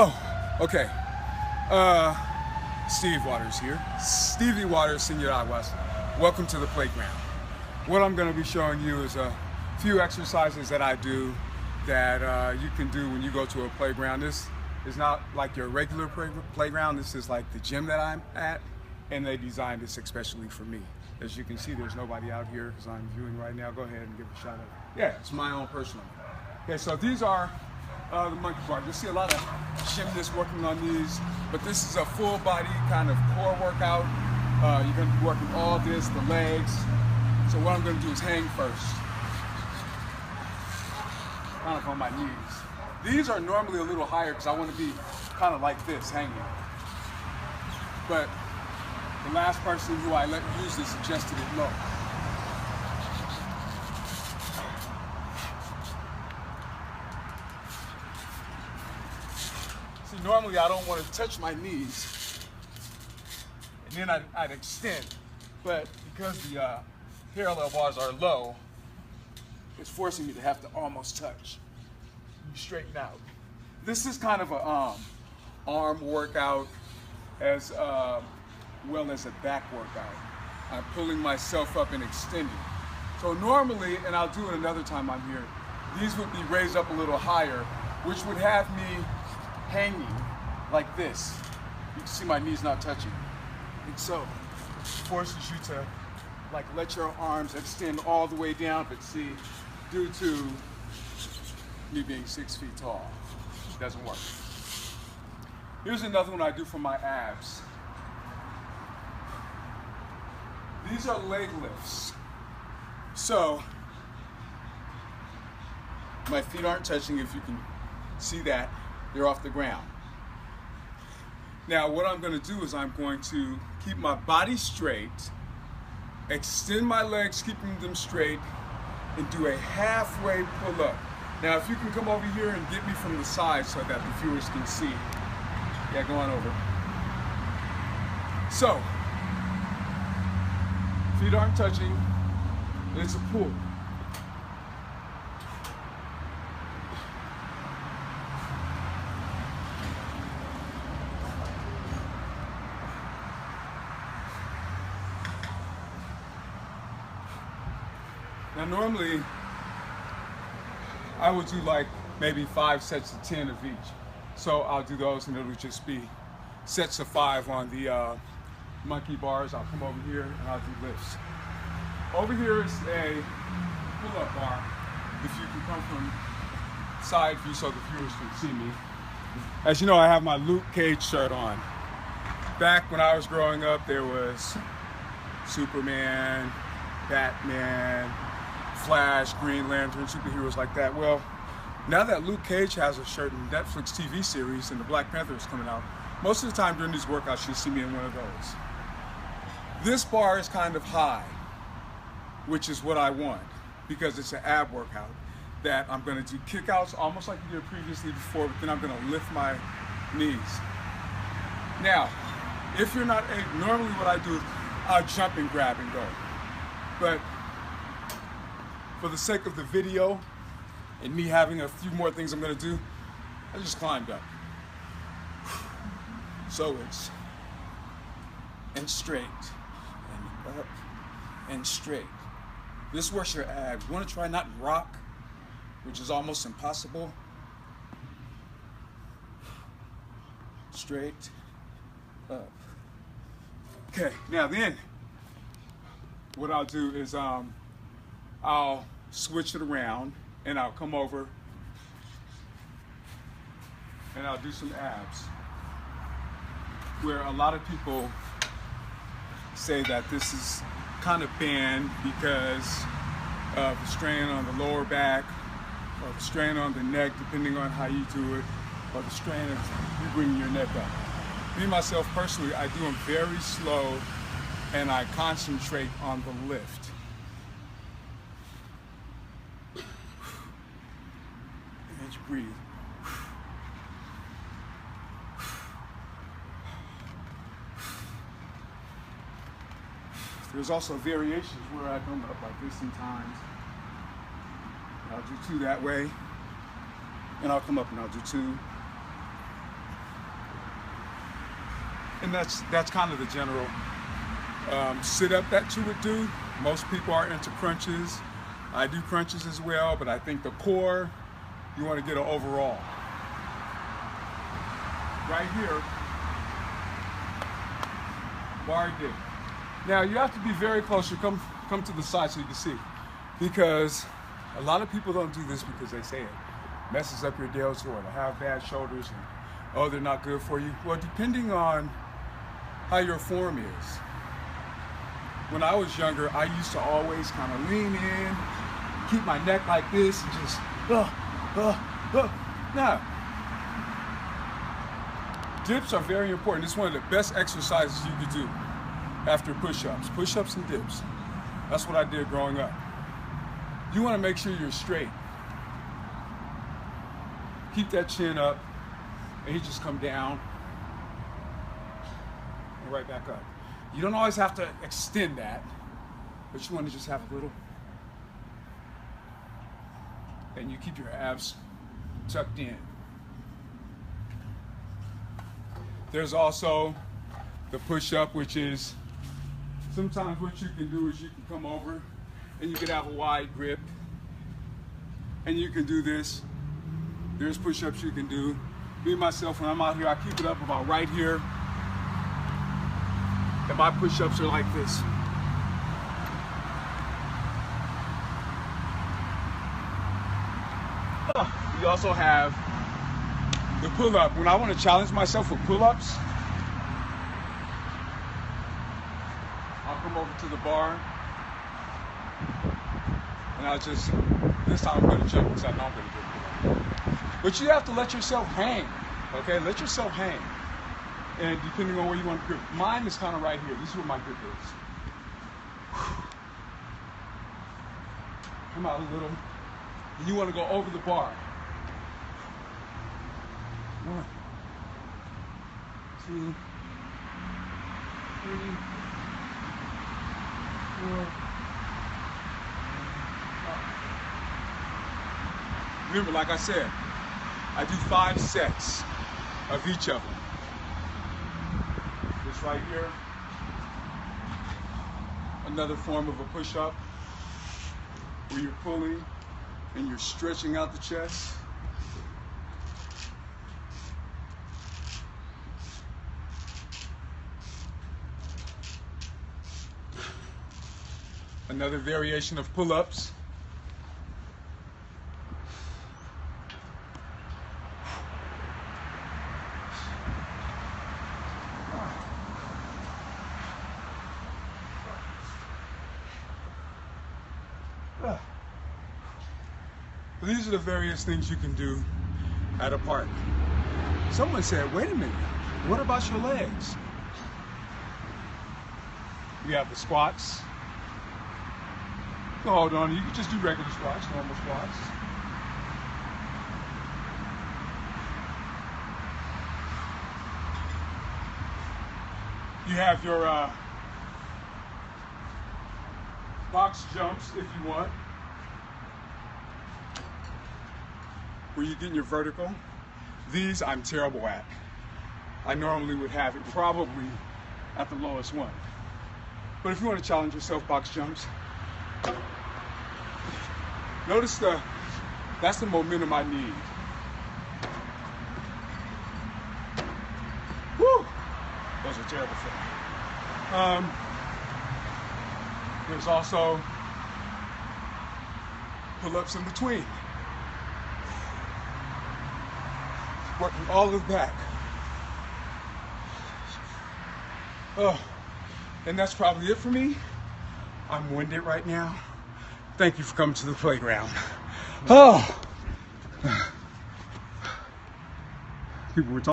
Oh, okay. Steve Waters here. Stevie Waters, Senior Out West. Welcome to the playground. What I'm going to be showing you is a few exercises that I do that you can do when you go to a playground. This is not like your regular playground. This is like the gym that I'm at, and they designed this especially for me. As you can see, there's nobody out here because I'm viewing right now. Go ahead and give a shot of it. Yeah, it's my own personal. Okay, so these are the monkey bars. You'll see a lot of gymnasts working on these, but this is a full body kind of core workout. You're going to be working all this, the legs. So what I'm going to do is hang first, kind of on my knees. These are normally a little higher because I want to be kind of like this, hanging. But the last person who I let use this suggested it low. See, normally I don't want to touch my knees, and then I'd extend. But because the parallel bars are low, it's forcing me to have to almost touch. Straighten out. This is kind of a arm workout as well as a back workout. I'm pulling myself up and extending. So normally, and I'll do it another time I'm here, these would be raised up a little higher, which would have me hanging like this. You can see my knees not touching. And so it forces you to like let your arms extend all the way down, but see, due to me being 6 feet tall, it doesn't work. Here's another one I do for my abs. These are leg lifts. So my feet aren't touching, if you can see that, they're off the ground. Now what I'm going to do is I'm going to keep my body straight, extend my legs, keeping them straight, and do a halfway pull up. Now if you can come over here and get me from the side so that the viewers can see. Yeah, go on over. So, feet aren't touching, and it's a pull. Now normally, I would do like maybe 5 sets of 10 of each. So I'll do those and it'll just be sets of 5 on the monkey bars. I'll come over here and I'll do lifts. Over here is a pull-up bar. If you can come from side view so the viewers can see me. As you know, I have my Luke Cage shirt on. Back when I was growing up, there was Superman, Batman, Flash, Green Lantern, superheroes like that. Well, now that Luke Cage has a shirt in Netflix TV series and the Black Panther is coming out, most of the time during these workouts, you'll see me in one of those. This bar is kind of high, which is what I want, because it's an ab workout that I'm going to do kickouts almost like you did previously before, but then I'm going to lift my knees. Now, if you're not able, normally what I do is I'll jump and grab and go. But for the sake of the video and me having a few more things I'm going to do, I just climbed up. So it's and straight and up and straight. This works your abs. You want to try not rock, which is almost impossible. Straight up. Okay, now then, what I'll do is I'll switch it around and I'll come over and I'll do some abs, where a lot of people say that this is kind of banned because of the strain on the lower back or the strain on the neck, depending on how you do it, or the strain of you bringing your neck up. Me, myself, personally, I do them very slow and I concentrate on the lift. And you breathe. There's also variations where I come up like this sometimes. I'll do 2 that way, and I'll come up and I'll do 2. And that's kind of the general sit up that you would do. Most people are into crunches. I do crunches as well, but I think the core, you want to get an overall. Right here, bar dip. Now you have to be very close. You come to the side so you can see, because a lot of people don't do this because they say it messes up your delts or to have bad shoulders and oh, they're not good for you. Well, depending on how your form is. When I was younger, I used to always kind of lean in, keep my neck like this, and just Now, dips are very important. It's one of the best exercises you could do after push-ups. Push-ups and dips. That's what I did growing up. You want to make sure you're straight. Keep that chin up, and you just come down and right back up. You don't always have to extend that, but you want to just have a little. And you keep your abs tucked in. There's also the push-up, which is sometimes what you can do is you can come over and you can have a wide grip and you can do this. There's push-ups you can do. Me, myself, when I'm out here, I keep it up about right here. And my push-ups are like this. We also have the pull-up. When I want to challenge myself with pull-ups, I'll come over to the bar and I'll just, this time I'm going to jump because I know I'm going to do it. But you have to let yourself hang, okay? Let yourself hang. And depending on where you want to grip. Mine is kind of right here. This is where my grip is. Come out a little. And you want to go over the bar. 1, 2, 3, 4, 5. Remember, like I said, I do 5 sets of each of them. This right here, another form of a push-up where you're pulling and you're stretching out the chest. Another variation of pull-ups. These are the various things you can do at a park. Someone said, wait a minute, what about your legs? We have the squats. No, hold on, you can just do regular squats, normal squats. You have your box jumps if you want, where you're getting your vertical. These I'm terrible at. I normally would have it probably at the lowest one. But if you want to challenge yourself, box jumps. Notice that's the momentum I need. Woo! Those are terrible for me. There's also pull-ups in between. Working all of that. Oh, and that's probably it for me. I'm winded right now. Thank you for coming to the playground. Oh, people were talking.